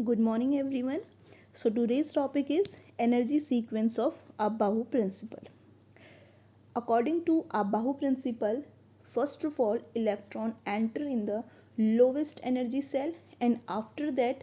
Good morning, everyone. So, today's topic is energy sequence of Abahu principle. According to Abahu principle, first of all, electron enter in the lowest energy cell, and after that,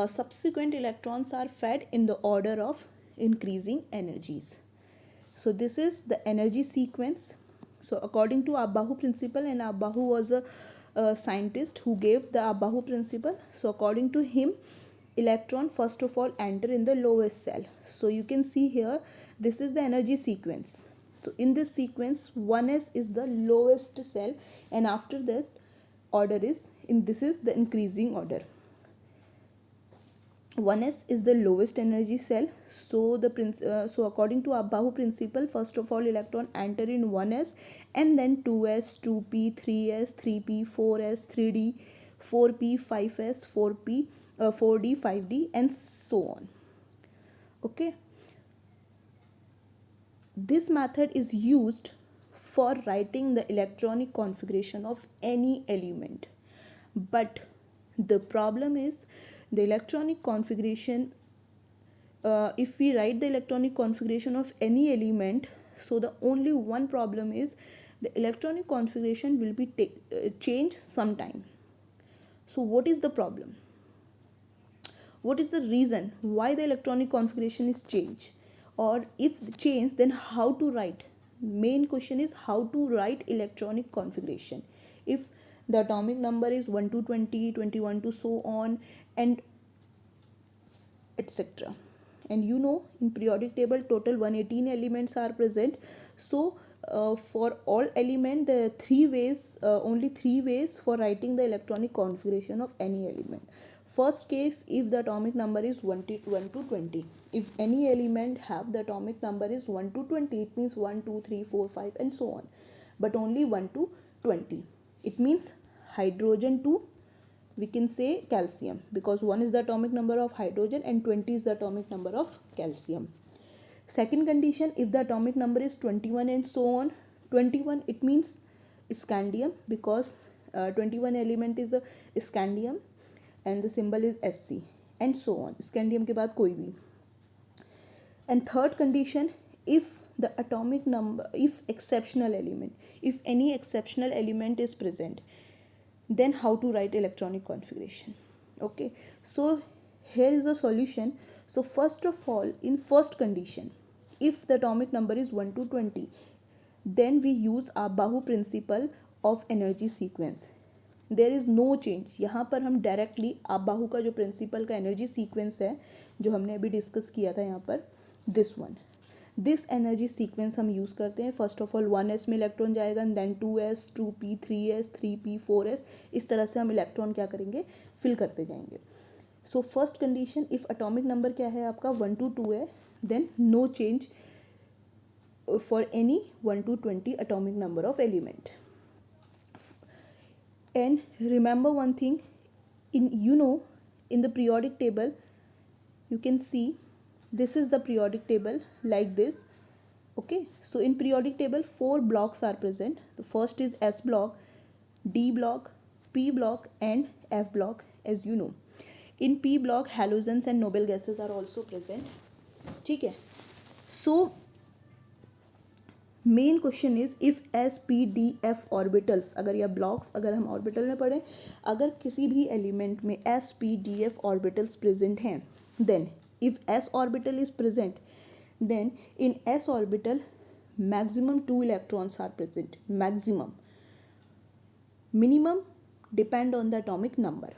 subsequent electrons are fed in the order of increasing energies. So, this is the energy sequence. So, according to Abahu principle, and Abahu was a scientist who gave the Abahu principle. So, according to him, electron first of all enter in the lowest cell. So you can see here, this is the energy sequence. So in this sequence, 1s is the lowest cell, and after this order is this is the increasing order. 1s is the lowest energy cell. So so according to Abahu principle, first of all electron enter in 1s, and then 2s, 2p, 3s, 3p, 4s, 3d, 4p, 5s, 4p, 4d, 5d, and so on. Okay, this method is used for writing the electronic configuration of any element, but the problem is the electronic configuration. If we write the electronic configuration of any element, so the only one problem is the electronic configuration will be changed sometime. So what is the problem? What is the reason why the electronic configuration is changed? Or if changed, then how to write? Main question is how to write electronic configuration. If the atomic number is 1 to 20, 21 to so on, and etc. And you know, in periodic table total 118 elements are present. So for all element, there are only three ways for writing the electronic configuration of any element. First case, if the atomic number is 1 to 20. If any element have the atomic number is 1 to 20, it means 1, 2, 3, 4, 5 and so on. But only 1 to 20. It means hydrogen to, we can say, calcium, because 1 is the atomic number of hydrogen and 20 is the atomic number of calcium. Second condition, if the atomic number is 21 and so on. 21, it means scandium, because 21 element is a scandium and the symbol is Sc, and so on. Scandium के बाद कोई भी. And third condition, if the atomic number, if any exceptional element is present, then how to write electronic configuration? Okay, so here is a solution. So first of all, in first condition, if the atomic number is 1 to 20, then we use Abahu principle of energy sequence. There is no change. यहाँ पर हम directly आबाहू का जो principal का energy sequence है, जो हमने अभी डिस्कस किया था यहाँ पर, दिस एनर्जी सीक्वेंस हम यूज़ करते हैं. फर्स्ट ऑफ ऑल 1s में इलेक्ट्रॉन जाएगा, then 2s, 2p, 3s, 3p, 4s. इस तरह से हम इलेक्ट्रॉन क्या करेंगे, फिल करते जाएंगे. So first condition, if atomic number क्या है आपका 1 to 2 है, then no change for any 1 to 20 atomic number of element. And remember one thing, in the periodic table, you can see this is the periodic table like this. Okay, so in periodic table 4 blocks are present. The first is S block, D block, P block and F block. As you know, in P block halogens and noble gases are also present. ठीक है. So main question is if S P D F orbitals, अगर यह blocks, अगर हम orbital में पढ़ें, अगर किसी भी एलिमेंट में S P D F orbitals present हैं, then if S orbital is present, then in S orbital maximum 2 electrons are present. Maximum, minimum depend on the atomic number.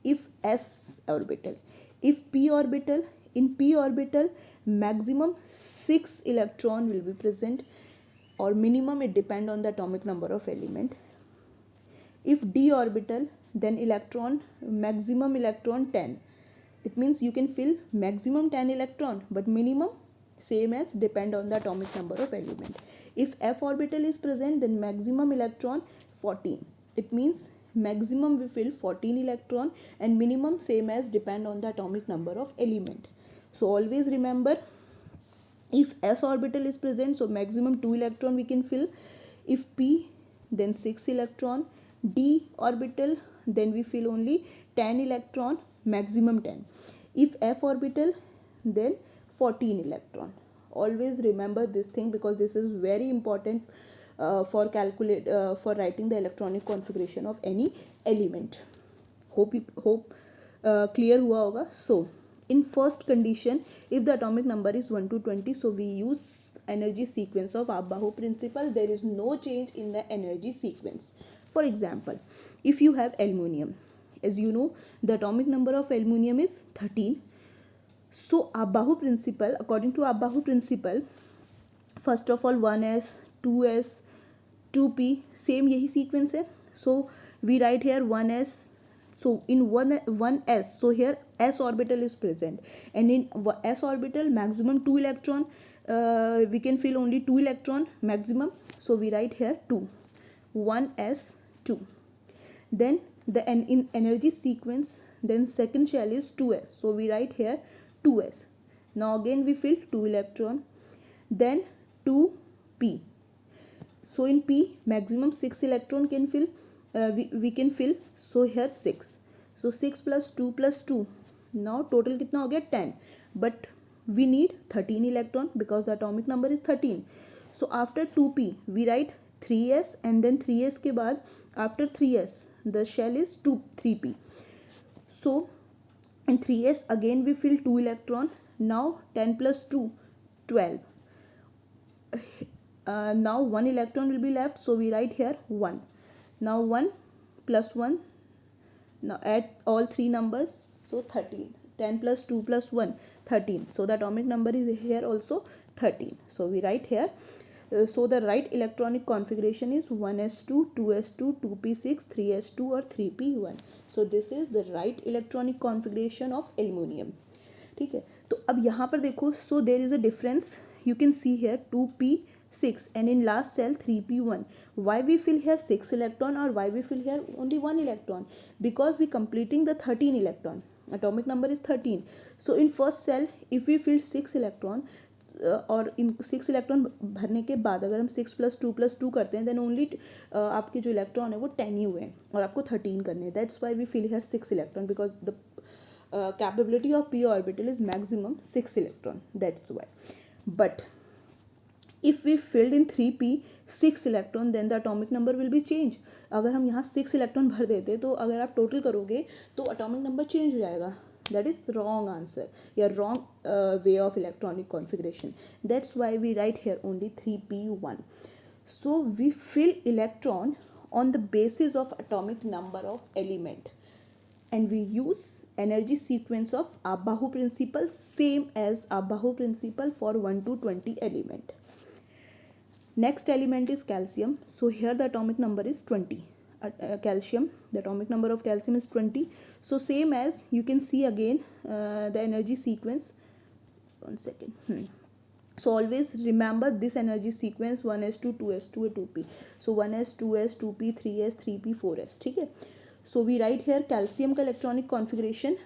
If S orbital, if P orbital, in p orbital maximum 6 electron will be present, or minimum, it depend on the atomic number of element. If d orbital, then maximum electron 10. It means you can fill maximum 10 electron, but minimum same as depend on the atomic number of element. If f orbital is present, then maximum electron 14. It means maximum we fill 14 electron and minimum same as depend on the atomic number of element. So always remember, if s orbital is present, so maximum 2 electron we can fill. If p, then 6 electron. D orbital, then we fill only 10 electron. maximum 10. If f orbital, then 14 electron. Always remember this thing because this is very important for writing the electronic configuration of any element. Hope clear हुआ होगा. So in first condition, if the atomic number is 1 to 20, so we use energy sequence of Abbahu principle. There is no change in the energy sequence. For example, if you have aluminium, as you know, the atomic number of aluminium is 13. So Abbahu principle, according to Abbahu principle, first of all 1s, 2s, 2p, same यही sequence है. So we write here 1s. So in 1s, so here s orbital is present, and in s orbital maximum 2 electron, we can fill only 2 electron maximum. So we write here 2, 1s 2. Then in energy sequence, then second shell is 2s. So we write here 2s. Now again we fill 2 electron. Then 2p. So in p maximum 6 electron can fill. We can fill. So here 6. So 6 plus 2 plus 2. Now total कितना हो गया 10. But we need 13 electron because the atomic number is 13. So after 2p we write 3s, and then 3s के बाद after 3s the shell is 3p. So in 3s again we fill 2 electron. Now 10 plus 2 12. Now 1 electron will be left, so we write here 1. Now 1 plus 1, now add all three numbers, so 13. 10 plus 2 plus 1, 13. So the atomic number is here also 13. So we write here, so the right electronic configuration is 1s2, 2s2, 2p6, 3s2 or 3p1. So this is the right electronic configuration of aluminium. ठीक है. तो अब यहाँ पर देखो, so there is a difference. You can see here 2p6 and in last cell 3p1. Why we fill here 6 electron or why we fill here only 1 electron? Because we completing the 13 electron. Atomic number is 13. So in first cell if we fill 6 electron, और इन 6 electron भरने के बाद अगर हम 6 plus 2 plus 2 करते हैं, then only आपके जो इलेक्ट्रॉन है वो 10 ही हुए हैं और आपको 13 करने हैं. That's why we fill here 6 electron because the capability of p orbital is maximum 6 electron. That's why. But if we filled in 3p 6 electron, then the atomic number will be changed. अगर हम यहाँ 6 electron भर देते तो अगर आप total करोगे तो atomic number चेंज हो जाएगा. That is wrong answer, या wrong way of electronic configuration. That's why we write here only 3p1. So we fill electron on the basis of atomic number of element, and we use energy sequence of Abbahu principle, same as Abbahu principle for 1 to 20 element. Next element is calcium. So here the atomic number is 20. Calcium, the atomic number of calcium is 20. So same as you can see again the energy sequence. 1 second. So always remember this energy sequence 1s2, 2s2, 2p. So 1s, 2s, 2p, 3s, 3p, 4s. ठीक है. So we write here calcium का electronic configuration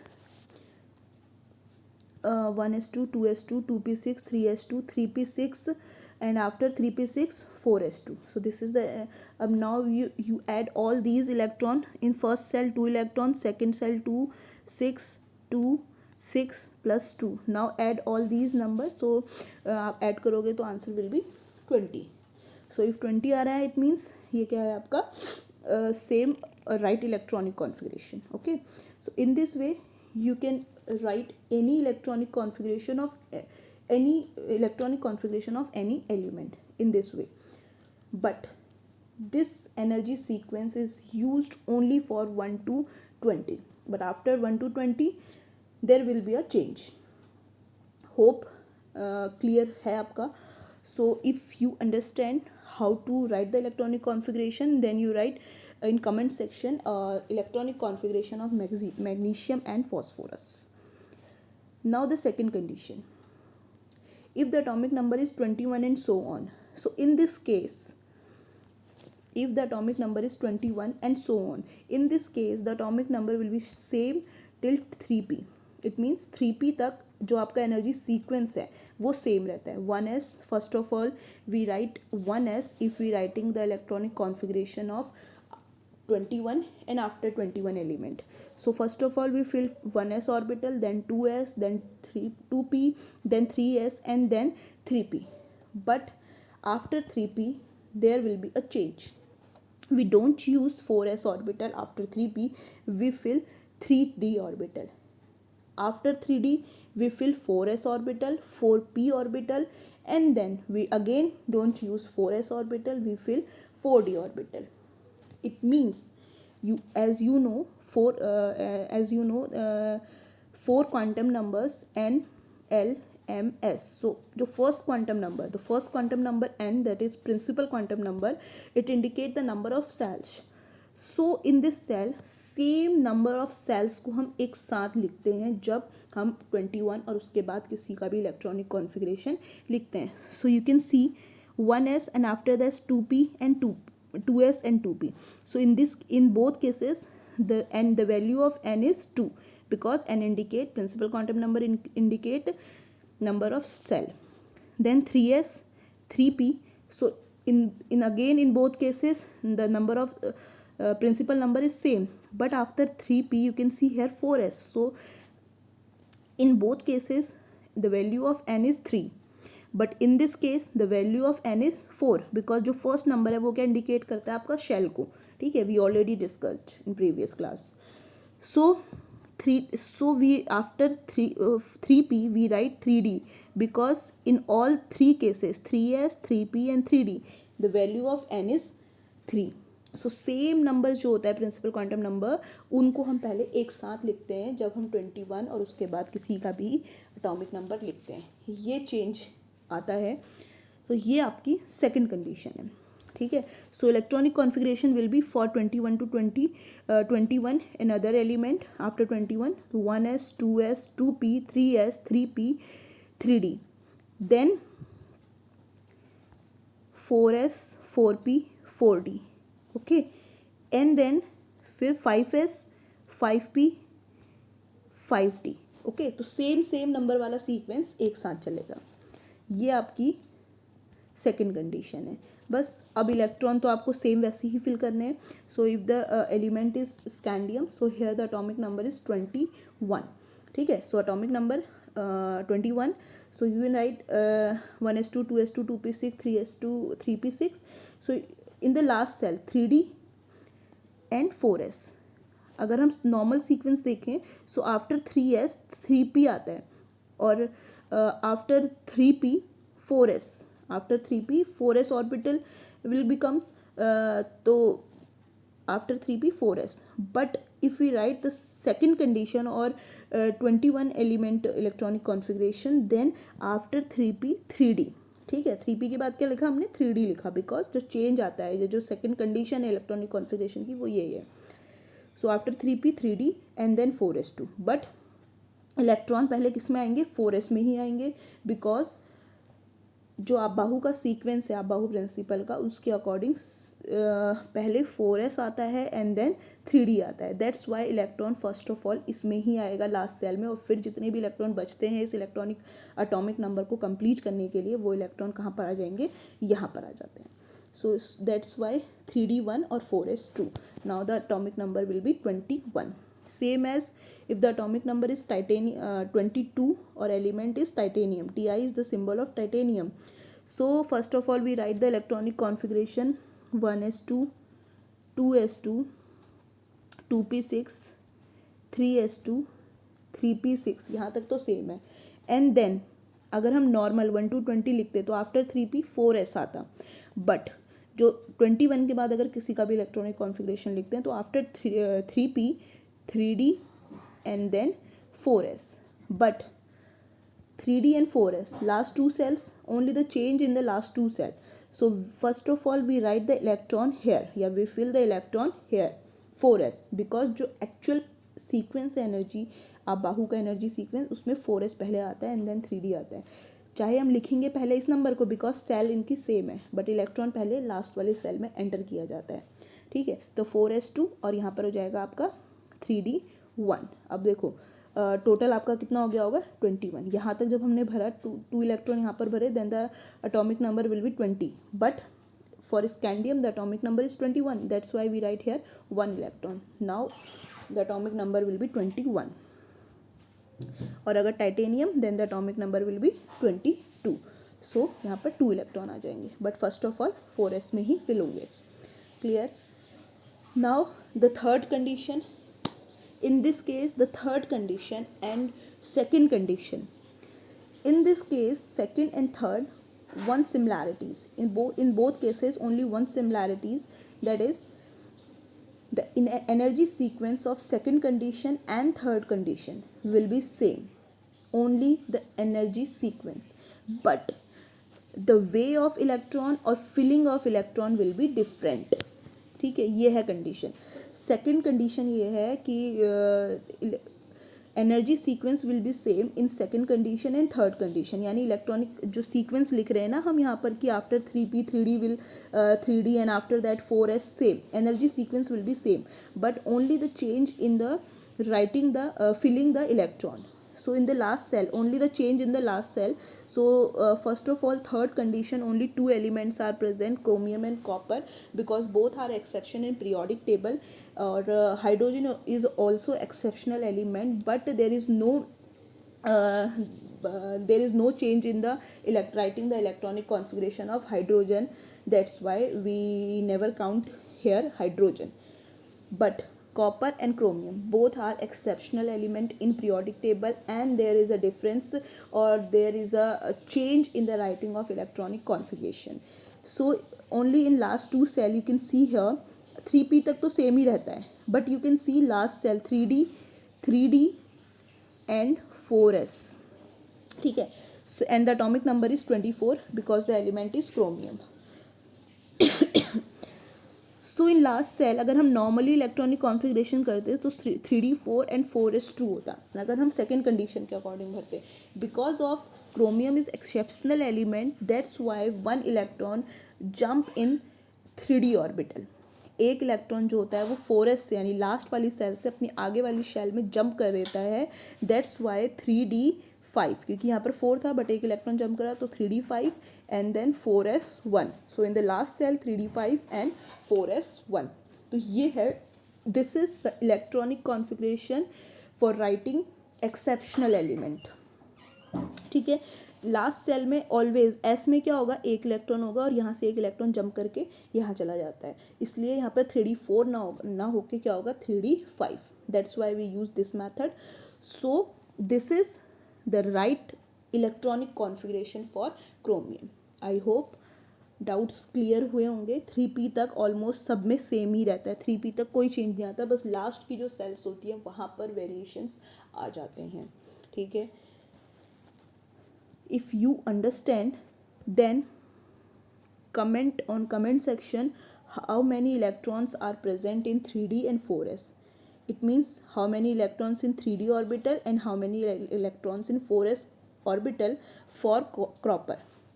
1s2, 2s2, 2p6, 3s2, 3p6, and after 3p6 4s2. So this is the now you add all these electron. In first cell 2 electron, second cell 2, 6, 2, 6 plus 2. Now add all these numbers. So आप add करोगे तो answer will be 20. So if 20 आ रहा है it means ये क्या है आपका same right electronic configuration. Okay, so in this way you can write any electronic configuration of any element in this way. But this energy sequence is used only for 1 to 20, but after 1 to 20 there will be a change. Hope clear है आपका. So if you understand how to write the electronic configuration, then you write in comment section electronic configuration of magnesium and phosphorus. Now the second condition, if the atomic number is 21 and so on. So in this case, if the atomic number is 21 and so on, in this case the atomic number will be same till 3p. It means 3p तक जो आपका energy sequence है वो same रहता है. 1s, first of all we write 1s if we writing the electronic configuration of 21 and after 21 element. So first of all we fill 1s orbital, then 2s, then 2p, then 3s, and then 3p. But after 3p there will be a change. We don't use 4s orbital after 3p, we fill 3d orbital. After 3d we fill 4s orbital, 4p orbital, and then we again don't use 4s orbital, we fill 4d orbital. It means as you know four quantum numbers n, l, m, s. So the first quantum number n, that is principal quantum number, it indicates the number of cells. So in this cell same number of cells को हम एक साथ लिखते हैं जब हम 21 और उसके बाद किसी का भी इलेक्ट्रॉनिक कॉन्फ़िगरेशन लिखते हैं. So you can see 1s and after that 2p and 2s and 2p. So in both cases the value of n is 2 because n indicate principal quantum number, indicate number of cell. Then 3s, 3p. So in both cases the number of principal number is same, but after 3p you can see here 4s. So in both cases the value of n is 3, but in this case the value of n is 4 because जो first number है वो क्या indicate करता है आपका shell को. ठीक है, we already discussed in previous class. So we after 3p we write 3d because in all three cases 3s, 3p and 3d the value of n is 3. So same number जो होता है principal quantum number, उनको हम पहले एक साथ लिखते हैं जब हम 21 और उसके बाद किसी का भी एटॉमिक नंबर लिखते हैं. ये चेंज आता है. तो ये आपकी सेकंड कंडीशन है. ठीक है. So electronic configuration will be for 21 to 21 in other element after 21 1s, 2s, 2p, 3s, 3p, 3d, then 4s, 4p, 4d. Okay, and then फिर 5s, 5p, 5d. ओके, तो सेम नंबर वाला sequence एक साथ चलेगा. ये आपकी second condition है. बस अब इलेक्ट्रॉन तो आपको सेम वैसे ही फिल करने हैं. So if the element is scandium, so here the atomic number is 21. ठीक है. So atomic number 21. So you can write 1s2, 2s2, 2p6, 3s2, 3p6. So in the last cell 3d and 4s. अगर हम normal sequence देखें so after 3s 3p आता है और after 3p 4s, after 3p 4s orbital will becomes, तो after 3p 4s. But if we write the second condition or 21 element electronic configuration, then after 3p 3d. ठीक है. 3p के बाद क्या लिखा हमने? 3d लिखा बिकॉज जो चेंज आता है, ये जो सेकंड कंडीशन है इलेक्ट्रॉनिक कॉन्फ़िगरेशन की वो यही है. So after 3p 3d and then 4s2. But electron पहले किस में आएंगे? 4s में ही आएंगे बिकॉज जो अबाहु का सीक्वेंस है, अबाहु प्रिंसिपल का, उसके अकॉर्डिंग पहले 4s आता है एंड देन 3d आता है. That's why electron first of all इसमें ही आएगा लास्ट सेल में, और फिर जितने भी इलेक्ट्रॉन बचते हैं इस इलेक्ट्रॉनिक एटॉमिक नंबर को कंप्लीट करने के लिए वो इलेक्ट्रॉन कहाँ पर आ जाएंगे? यहाँ पर आ जाते हैं. सो दैट्स वाई 3d 1 और 4s 2. Now the atomic number will be 21. Same as if the atomic number is 22 or element is titanium. Ti is the symbol of titanium. So first of all we write the electronic configuration 1s2, 2s2, 2p6, 3s2, 3p6. यहाँ तक तो same है. And then अगर हम normal 1 to 20 लिखते तो after 3p 4s आता. But जो 21 के बाद अगर किसी का भी इलेक्ट्रॉनिक कॉन्फ़िगरेशन लिखते हैं तो after 3p 3d and then 4s. But 3d and 4s, last two cells, only the change in the last two cell. So first of all we write the electron here, yeah, we fill the electron here 4s because जो actual sequence है energy, अबाहु का energy sequence, उसमें 4s पहले आता है and then 3d आता है. चाहे हम लिखेंगे पहले इस नंबर को बिकॉज सेल इनकी सेम है, बट इलेक्ट्रॉन पहले लास्ट वाले सेल में एंटर किया जाता है. ठीक है. तो 4s2 और यहाँ पर हो जाएगा आपका 3d 1. अब देखो टोटल आपका कितना हो गया होगा? 21. यहाँ तक जब हमने भरा 2 इलेक्ट्रॉन यहाँ पर भरे then the atomic number will be 20. But for scandium the atomic number is 21. That's why we write here 1 electron. Now the atomic number will be 21. और अगर titanium then the atomic number will be 22. So यहाँ पर 2 electron आ जाएंगे, but first of all 4s में ही fill होंगे. Clear. Now the third condition. In this case, the third condition and second condition. In this case, second and third, one similarities. In both cases, only one similarities. That is, the energy sequence of second condition and third condition will be same. Only the energy sequence, but the way of electron or filling of electron will be different. ठीक है, ये है condition. Second condition ये है कि energy sequence will be same in second condition and third condition. यानी electronic जो sequence लिख रहे हैं ना हम यहाँ पर कि after 3p 3d will 3d and after that 4s same. Energy sequence will be same, but only the change in the writing the filling the electron. So in the last cell, only the change in the last cell. So first of all, third condition, only 2 elements are present, chromium and copper, because both are exception in periodic table. Or hydrogen is also exceptional element, but there is no change in the writing the electronic configuration of hydrogen. That's why we never count here hydrogen. But copper and chromium both are exceptional element in periodic table, and there is a difference or there is a change in the writing of electronic configuration. So only in last 2 cell you can see here 3p तक तो same ही रहता है, but you can see last cell 3d and 4s. ठीक है. So and the atomic number is 24 because the element is chromium. तो in last cell अगर हम normally electronic configuration करते तो 3d 4 एंड 4s2 होता. अगर हम सेकेंड कंडीशन के अकॉर्डिंग भरते, because of chromium is exceptional element, that's why 1 electron jump in 3d orbital. एक इलेक्ट्रॉन जो होता है वो 4s से यानी लास्ट वाली सेल से अपनी आगे वाली शेल में जंप कर देता है. दैट्स वाई 3d5, क्योंकि यहाँ पर 4 था बट एक इलेक्ट्रॉन जंप करा तो 3d5 and then 4s1. So in the last cell 3d5 and 4s1. तो ये है, this is the electronic configuration for writing exceptional element. ठीक है. लास्ट सेल में ऑलवेज एस में क्या होगा, एक इलेक्ट्रॉन होगा और यहाँ से एक इलेक्ट्रॉन जंप करके यहाँ चला जाता है, इसलिए यहाँ पर 3d4 ना होके क्या होगा 3d5. That's why we use this method. So this is the right electronic configuration for chromium. I hope doubts clear हुए होंगे. 3p तक ऑलमोस्ट सब में सेम ही रहता है, 3p तक कोई चेंज नहीं आता, बस लास्ट की जो सेल्स होती हैं वहाँ पर वेरिएशंस आ जाते हैं. ठीक है. If you understand then comment on comment section how many electrons are present in 3d and 4s. It means how many electrons in 3d orbital and how many electrons in 4s orbital for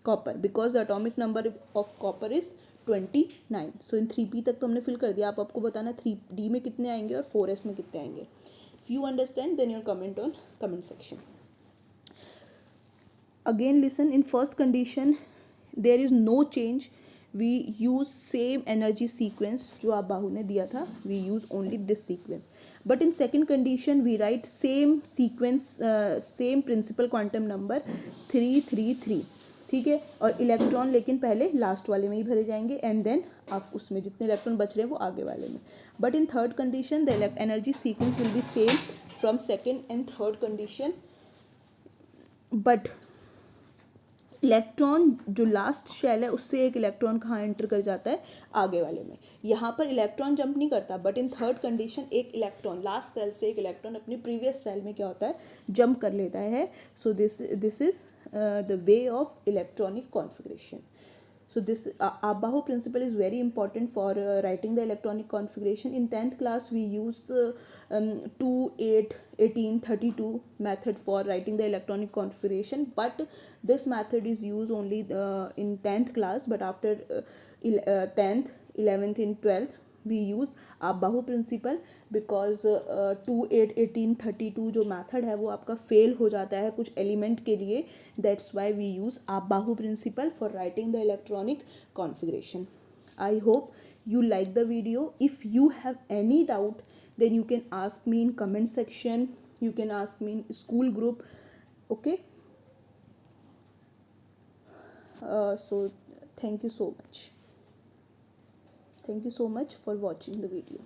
copper because the atomic number of copper is 29. So in 3p तक तो हमने fill कर दिया, आपको बताना 3d में कितने आएंगे और 4s में कितने आएंगे. If you understand then you comment on comment section. Again listen, in first condition there is no change, we use same energy sequence जो आप बाहु ने दिया था, we use only this sequence. But in second condition we write same sequence, same principal quantum number 333. ठीक है. और electron लेकिन पहले लास्ट वाले में ही भरे जाएंगे एंड देन आप उसमें जितने इलेक्ट्रॉन बच रहे हैं वो आगे वाले में. But in third condition the energy sequence will be same from second and third condition, but electron जो लास्ट शेल है उससे एक इलेक्ट्रॉन कहाँ एंटर कर जाता है, आगे वाले में. यहाँ पर इलेक्ट्रॉन जंप नहीं करता, बट इन थर्ड कंडीशन एक इलेक्ट्रॉन लास्ट सेल से एक इलेक्ट्रॉन अपनी प्रीवियस सेल में क्या होता है, जंप कर लेता है. सो this is the way of electronic configuration. So this Abahu principle is very important for writing the electronic configuration. In 10th class we use 2, 8, 18, 32 method for writing the electronic configuration, but this method is used only in 10th class, but after 10th, 11th and 12th we use Abahu principle because 2, 8, 18, 32 जो method है वो आपका fail हो जाता है कुछ element के लिए. That's why we use Abahu principle for writing the electronic configuration. I hope you like the video. If you have any doubt then you can ask me in comment section, you can ask me in school group. Okay. So thank you so much. Thank you so much for watching the video.